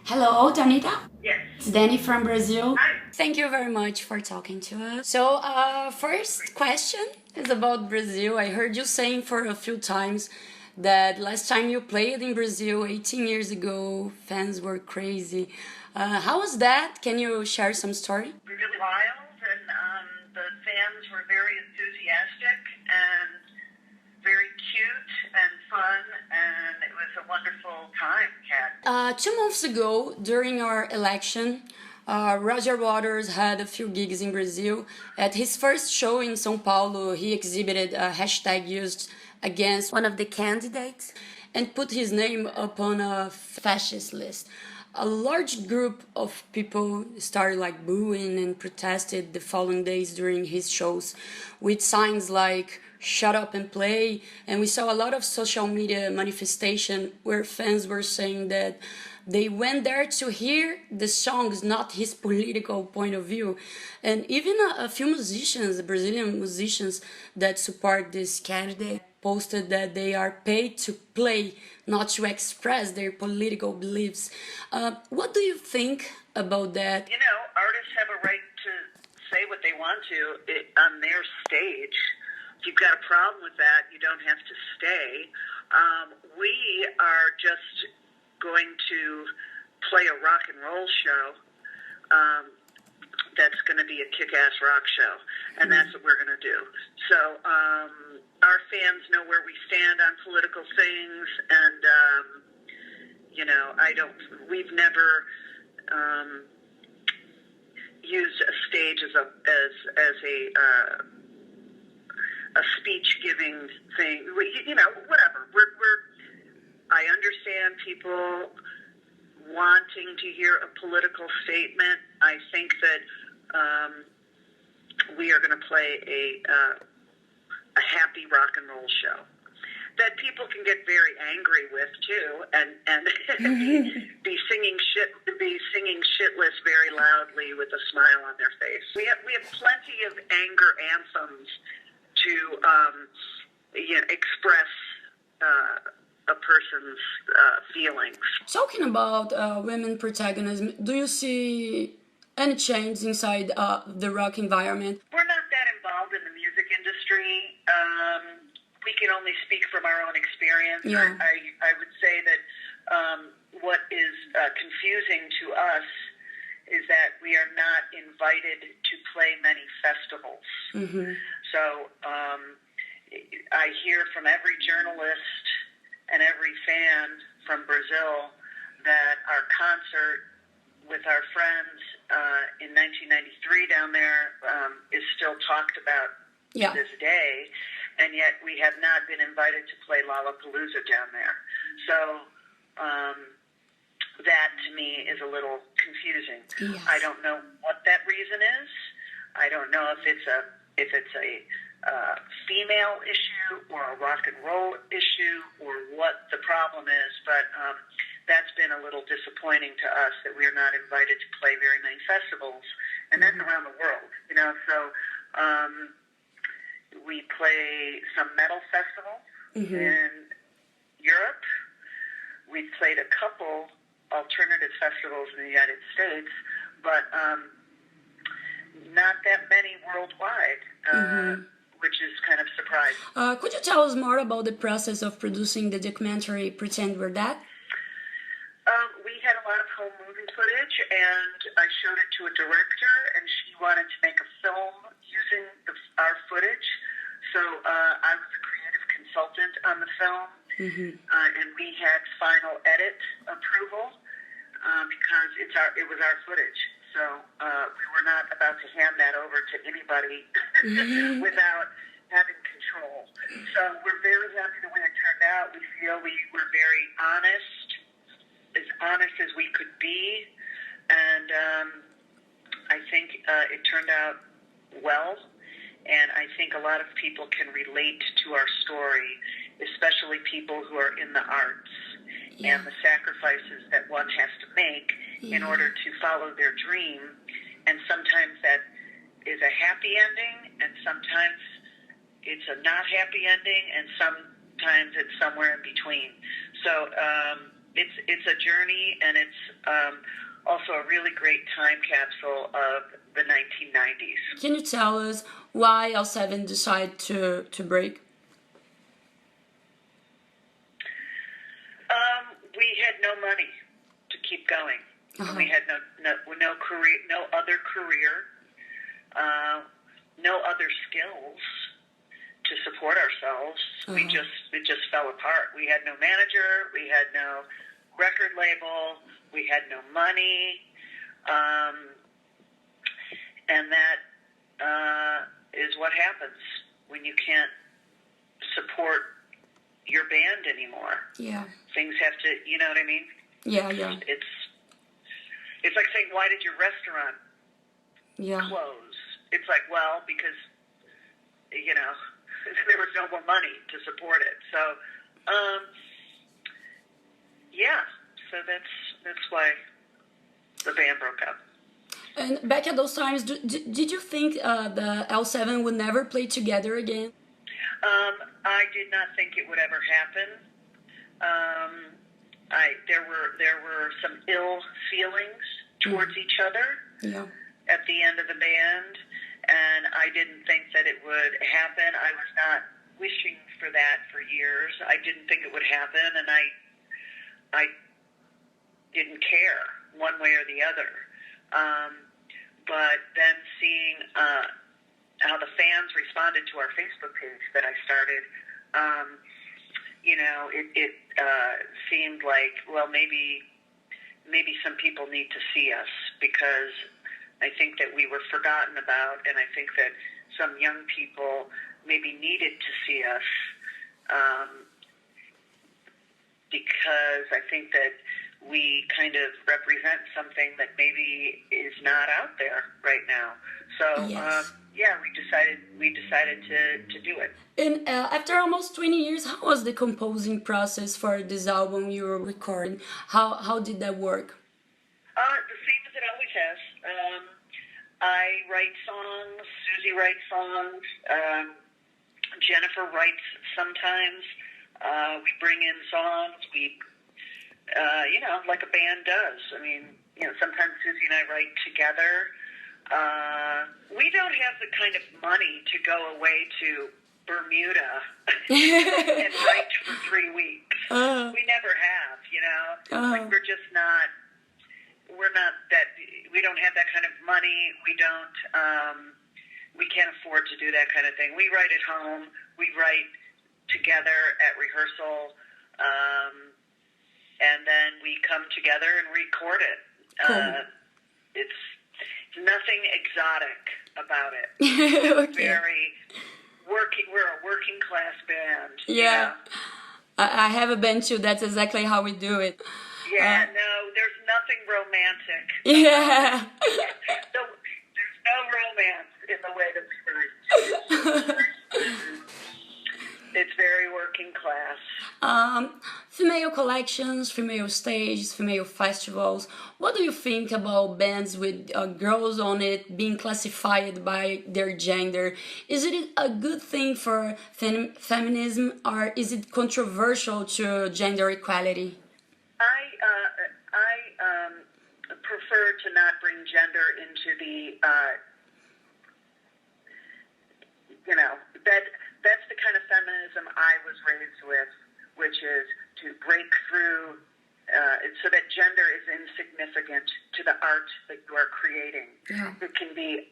Hello, Donita. Yes. It's Dani from Brazil. Hi. Thank you very much for talking to us. So, first question is about Brazil. I heard you saying for a few times that last time you played in Brazil 18 years ago, fans were crazy. How was that? Can you share some story? Really wild, and the fans were very enthusiastic and very cute and fun, and it was a wonderful time, Kat. 2 months ago, during our election, Roger Waters had a few gigs in Brazil. At his first show in São Paulo, he exhibited a hashtag used against one of the candidates and put his name upon a fascist list. A large group of people started like booing and protested the following days during his shows with signs like "shut up and play," and we saw a lot of social media manifestation where fans were saying that they went there to hear the songs, not his political point of view. And even a few musicians, Brazilian musicians that support this candidate, posted that they are paid to play, not to express their political beliefs. What do you think about that? You know, artists have a right to say what they want to on their stage. If you've got a problem with that, you don't have to stay. We are just going to play a rock and roll show that's going to be a kick-ass rock show, and that's what we're going to do. So our fans know where we stand on political things, and we've never used a stage as a speech-giving thing. Whatever. I understand people wanting to hear a political statement. I think that we are going to play a happy rock and roll show that people can get very angry with too, and be singing shitless very loudly with a smile on their face. We have plenty of anger anthems to express a person's feelings. Talking about women protagonism, do you see any change inside the rock environment? We're not that involved in the music industry. We can only speak from our own experience. Yeah. I would say that what is confusing to us is that we are not invited to play many festivals. Mm-hmm. So I hear from every journalist and every fan from Brazil that our concert with our friends in 1993 down there is still talked about to this day, and yet we have not been invited to play Lollapalooza down there. So that to me is a little confusing. Yes. I don't know what that reason is. I don't know if it's a female issue or a rock and roll issue or what the problem is, but that's been a little disappointing to us that we are not invited to play very many festivals, and that's around the world, so we play some metal festivals in Europe. We've played a couple alternative festivals in the United States, but not that many worldwide, which is kind of surprising. Could you tell us more about the process of producing the documentary Pretend We're Dead? We had a lot of home movie footage, and I showed it to a director, and she wanted to make a film using our footage. So I was a creative consultant on the film, and we had final edit approval because it was our footage. So we were not about to hand that over to anybody without having control. So we're very happy the way it turned out. We feel we were very honest as we could be, and I think it turned out well, and I think a lot of people can relate to our story, especially people who are in the arts, and the sacrifices that one has to make in order to follow their dream and happy ending, and sometimes it's a not happy ending, and sometimes it's somewhere in between. So it's a journey, and it's also a really great time capsule of the 1990s. Can you tell us why L7 decided to break? We had no money to keep going. We had no career, no other career, no other skills to support ourselves. It just fell apart. We had no manager. We had no record label. We had no money, and that is what happens when you can't support your band anymore. Yeah. Things have to, you know what I mean? Yeah. It's like saying, why did your restaurant close? It's like, well, because, there was no more money to support it. So, so that's why the band broke up. And back at those times, did you think the L7 would never play together again? I did not think it would ever happen. There were some ill feelings towards each other at the end of the band, and I didn't think that it would happen. I was not wishing for that for years. I didn't think it would happen, and I didn't care one way or the other. But then seeing how the fans responded to our Facebook page that I started, it seemed like, well, maybe some people need to see us, because I think that we were forgotten about, and I think that some young people maybe needed to see us, because I think that we kind of represent something that maybe is not out there right now. So, we decided to do it. And after almost 20 years, how was the composing process for this album you were recording? How did that work? The same as it always has. I write songs, Susie writes songs, Jennifer writes sometimes. We bring in songs, like a band does. I mean, sometimes Susie and I write together. We don't have the kind of money to go away to Bermuda and write for 3 weeks. We never have, Like we're just not. We're not that. We don't have that kind of money. We don't. We can't afford to do that kind of thing. We write at home. We write together at rehearsal, and then we come together and record it. It's nothing exotic about it. It's very working. We're a working class band. Yeah, I have a band too. That's exactly how we do it. Yeah, no, there's nothing romantic. Yeah. There's no romance in the way that we write. It's very working class. Female collections, female stages, female festivals. What do you think about bands with girls on it being classified by their gender? Is it a good thing for feminism, or is it controversial to gender equality? I prefer to not bring gender into the, that's the kind of feminism I was raised with, which is to break through so that gender is insignificant to the art that you are creating. Yeah. It can be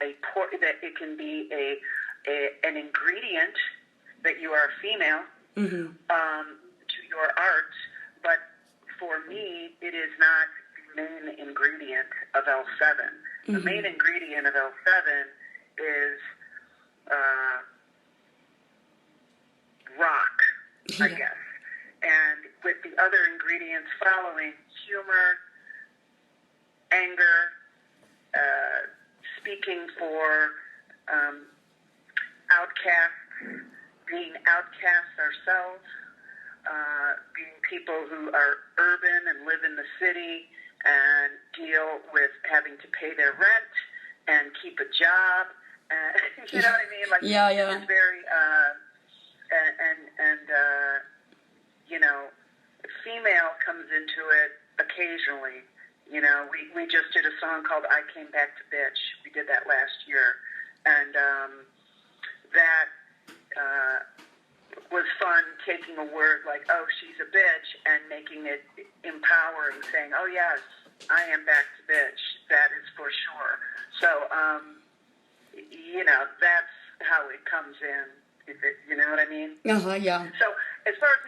an ingredient that you are female to your art, but for me, it is not the main ingredient of L7. The main ingredient of L7 is rock, I guess. And with the other ingredients following, humor, anger, speaking for outcasts, being outcasts ourselves, being people who are urban and live in the city and deal with having to pay their rent and keep a job. You know what I mean? Like, yeah, yeah. It's very, you know, female comes into it occasionally. You know, we just did a song called I Came Back to Bitch. We did that last year. And that was fun, taking a word like, oh, she's a bitch, and making it empowering, saying, oh, yes, I am back to bitch. That is for sure. So, you know, that's how it comes in. You know what I mean? Yeah. So as far as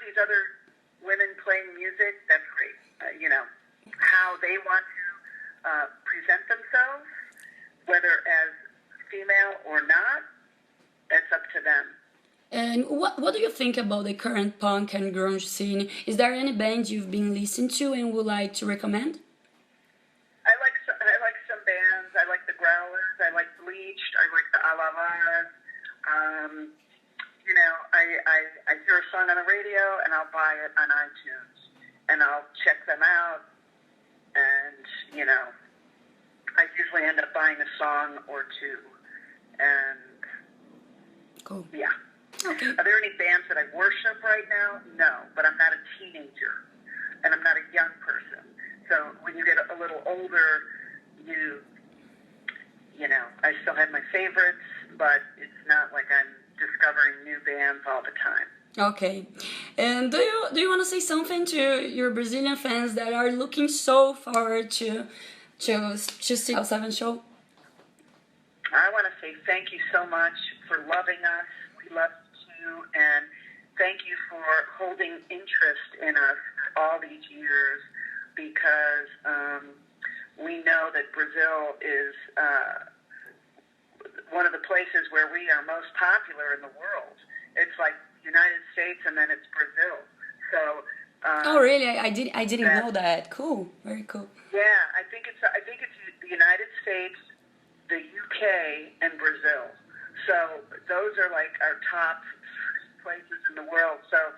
these other women playing music, that's great. You know, how they want to present themselves, whether as female or not, that's up to them. And what do you think about the current punk and grunge scene? Is there any band you've been listening to and would like to recommend? I like some bands. I like the Growlers. I like Bleached. I like the Alavas. You know, I hear a song on the radio and I'll buy it on iTunes and I'll check them out. And, you know, I usually end up buying a song or two. And, cool. Yeah. Okay. Are there any bands that I worship right now? No, but I'm not a teenager, and I'm not a young person. So when you get a little older, you know, I still have my favorites, but it's not like I'm discovering new bands all the time. Okay. And do you want to say something to your Brazilian fans that are looking so forward to see L7 show? I want to say thank you so much for loving us. We love you too, and thank you for holding interest in us all these years, because we know that Brazil is one of the places where we are most popular in the world. It's like United States and then it's Brazil. So. Oh really? I didn't know that. Cool. Very cool. Yeah, I think it's the United States, the UK, and Brazil. So those are like our top places in the world. So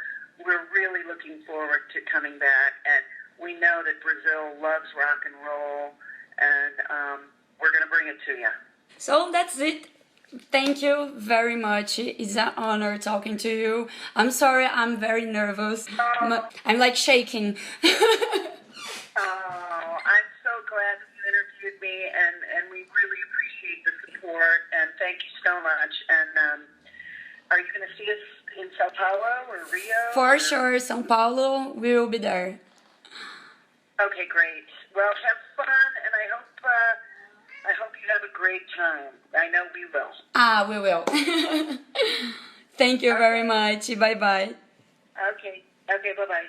we're really looking forward to coming back, and we know that Brazil loves rock and roll, and we're going to bring it to you. So that's it. Thank you very much. It's an honor talking to you. I'm sorry, I'm very nervous. I'm like shaking. I'm so glad that you interviewed me, and we really appreciate the support, and thank you so much. And are you going to see us in Sao Paulo or Rio? For sure, Sao Paulo, we will be there. Okay, great. Well, have fun, and I hope you have a great time. I know we will. We will. Thank you very much. Bye-bye. Okay, bye-bye.